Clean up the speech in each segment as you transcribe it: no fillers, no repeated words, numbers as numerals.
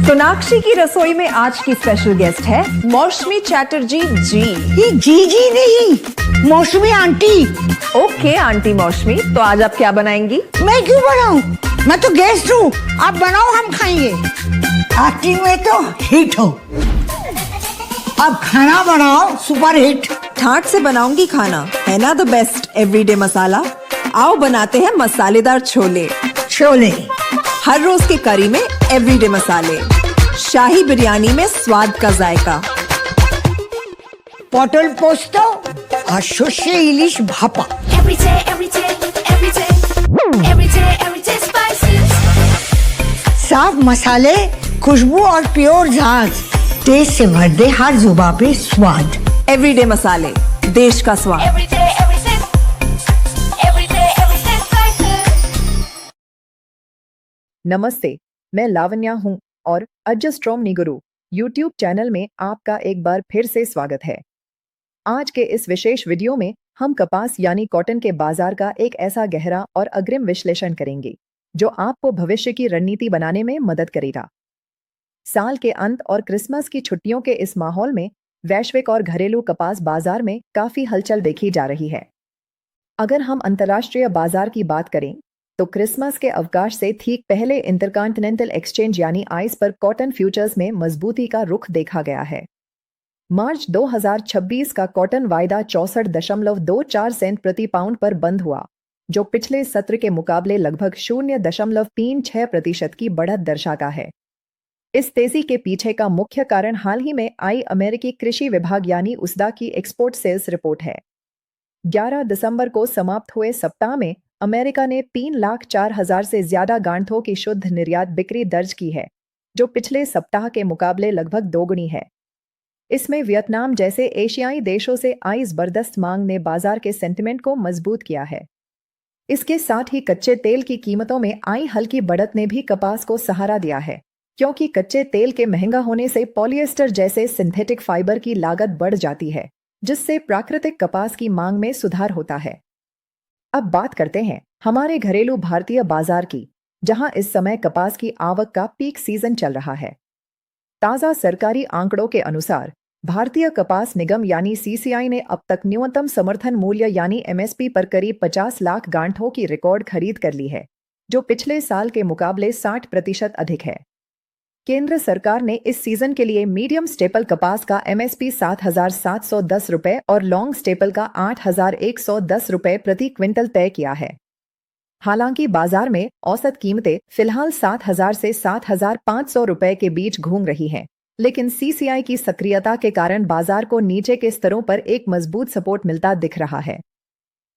सोनाक्षी की रसोई में आज की स्पेशल गेस्ट है मौसमी चैटर्जी जी। ये जी नहीं, मौसमी आंटी। ओके आंटी मौसमी, तो आज आप क्या बनाएंगी? मैं क्यों बनाऊं? मैं तो गेस्ट हूँ, आप बनाओ हम खाएंगे। एक्टिंग में तो हिट हो, अब खाना बनाओ सुपर हिट। ठाट से बनाऊंगी खाना, है ना द बेस्ट एवरीडे मसाला। आओ बनाते हैं मसालेदार छोले। छोले हर रोज के करी में एवरीडे मसाले, शाही बिरयानी में स्वाद का जायका। পটল পোস্ত আর সর্ষে ইলিশ ভাপা। साफ मसाले, खुशबू और प्योर झाग, टेस्ट से भर दे हर जुबान पे स्वाद। एवरीडे मसाले, देश का स्वाद। नमस्ते, मैं लावण्या हूँ और अजस्ट्रोमनी गुरु यूट्यूब चैनल में आपका एक बार फिर से स्वागत है। आज के इस विशेष वीडियो में हम कपास यानी कॉटन के बाजार का एक ऐसा गहरा और अग्रिम विश्लेषण करेंगे जो आपको भविष्य की रणनीति बनाने में मदद करेगा। साल के अंत और क्रिसमस की छुट्टियों के इस माहौल में वैश्विक और घरेलू कपास बाजार में काफी हलचल देखी जा रही है। अगर हम अंतर्राष्ट्रीय बाजार की बात करें तो क्रिसमस के अवकाश से ठीक पहले इंटरकॉन्टिनेंटल एक्सचेंज यानी आइस पर कॉटन फ्यूचर्स में मजबूती का रुख देखा गया है। मार्च 2026 का कॉटन वायदा 64.24 सेंट प्रति पाउंड पर बंद हुआ, जो पिछले सत्र के मुकाबले लगभग 0.36% की बढ़त दर्शाता है। इस तेजी के पीछे का मुख्य कारण हाल ही में आई अमेरिकी कृषि विभाग यानी उसदा की एक्सपोर्ट सेल्स रिपोर्ट है। 11 दिसंबर को समाप्त हुए सप्ताह में अमेरिका ने 3,04,000 से ज्यादा गांठों की शुद्ध निर्यात बिक्री दर्ज की है, जो पिछले सप्ताह के मुकाबले लगभग दोगुनी है। इसमें वियतनाम जैसे एशियाई देशों से आई जबरदस्त मांग ने बाजार के सेंटिमेंट को मजबूत किया है। इसके साथ ही कच्चे तेल की कीमतों में आई हल्की बढ़त ने भी कपास को सहारा दिया है, क्योंकि कच्चे तेल के महंगा होने से पॉलिएस्टर जैसे सिंथेटिक फाइबर की लागत बढ़ जाती है, जिससे प्राकृतिक कपास की मांग में सुधार होता है। अब बात करते हैं हमारे घरेलू भारतीय बाजार की, जहां इस समय कपास की आवक का पीक सीजन चल रहा है। ताजा सरकारी आंकड़ों के अनुसार भारतीय कपास निगम यानी सीसीआई ने अब तक न्यूनतम समर्थन मूल्य यानी एमएसपी पर करीब 50 लाख गांठों की रिकॉर्ड खरीद कर ली है, जो पिछले साल के मुकाबले 60% अधिक है। केंद्र सरकार ने इस सीजन के लिए मीडियम स्टेपल कपास का एमएसपी 7,710 रुपए और लॉन्ग स्टेपल का 8,110 रुपए प्रति क्विंटल तय किया है। हालांकि बाजार में औसत कीमतें फिलहाल 7,000 से 7,500 रुपए के बीच घूम रही हैं, लेकिन सीसीआई की सक्रियता के कारण बाजार को नीचे के स्तरों पर एक मजबूत सपोर्ट मिलता दिख रहा है।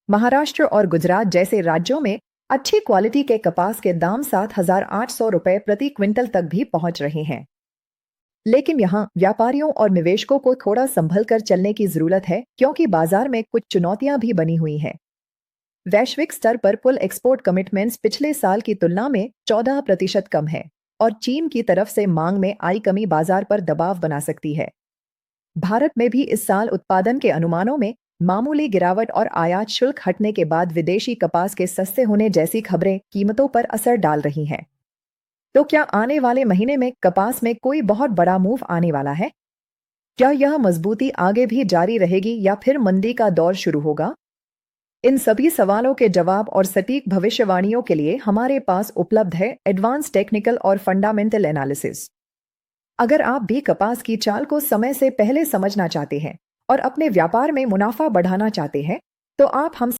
महाराष्ट्र और गुजरात जैसे राज्यों में अच्छी क्वालिटी के कपास के दाम 7,800 रुपए प्रति क्विंटल तक भी पहुंच रहे हैं। लेकिन यहां व्यापारियों और निवेशकों को थोड़ा संभल कर चलने की जरूरत है, क्योंकि बाजार में कुछ चुनौतियां भी बनी हुई हैं। वैश्विक स्तर पर कुल एक्सपोर्ट कमिटमेंट्स पिछले साल की तुलना में 14% कम है और चीन की तरफ से मांग में आई कमी बाजार पर दबाव बना सकती है। भारत में भी इस साल उत्पादन के अनुमानों में मामूली गिरावट और आयात शुल्क हटने के बाद विदेशी कपास के सस्ते होने जैसी खबरें कीमतों पर असर डाल रही हैं। तो क्या आने वाले महीने में कपास में कोई बहुत बड़ा मूव आने वाला है? क्या यह मजबूती आगे भी जारी रहेगी या फिर मंदी का दौर शुरू होगा? इन सभी सवालों के जवाब और सटीक भविष्यवाणियों के लिए हमारे पास उपलब्ध है एडवांस टेक्निकल और फंडामेंटल एनालिसिस। अगर आप भी कपास की चाल को समय से पहले समझना चाहते हैं और अपने व्यापार में मुनाफा बढ़ाना चाहते हैं, तो आप हमसे